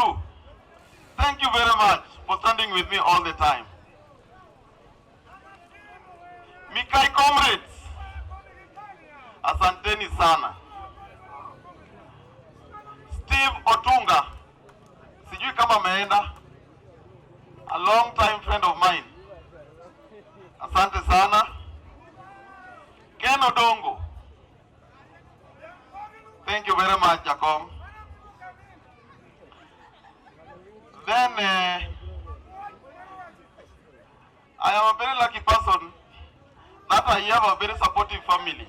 you. Thank you very much for standing with me all the time. Mikai comrades, asanteni sana. Steve Otunga, sijui kama ameenda, a long time friend of mine. Asante sana. Ken Odongo, thank you very much, Jacob. Then I am a very lucky person that I have a very supportive family.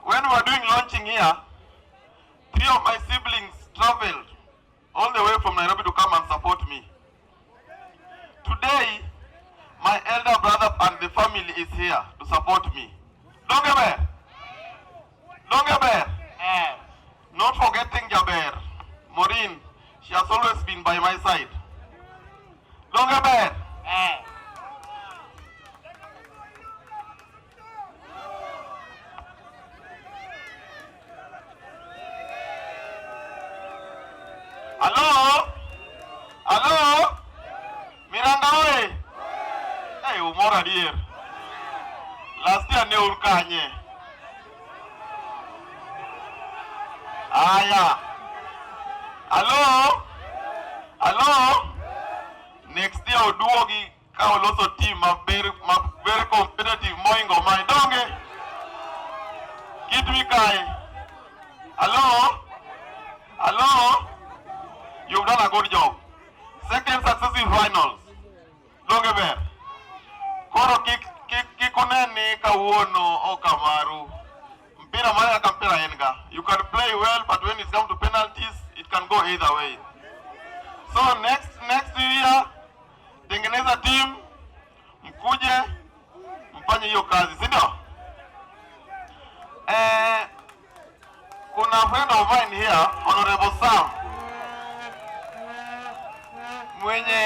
When we were doing launching here, 3 of my siblings traveled all the way from Nairobi to come and support me. Today, my elder brother and the family is here to support me. Dongeber! Dongeber! Not forgetting Jaber, Maureen, she has always been by my side. Dongeber! Hello? Hello? Miranda oye? Hey, umora dear. Last year ne urkanye. Aya. Hello? Hello? Next year uduogi ka oloso team very competitive moingo my donge. Kit mi kai. Hello? Hello? You've done a good job. Second successive finals. Dongeber. Koro kikuneni kawuono o kamaru. Mpira maya kampira enga. You can play well, but when it comes to penalties, it can go either way. So next year, tengeneza team, mkuje, mfanye hiyo kazi, si ndio? Kuna friend of mine here, Honorable Sam, mwenye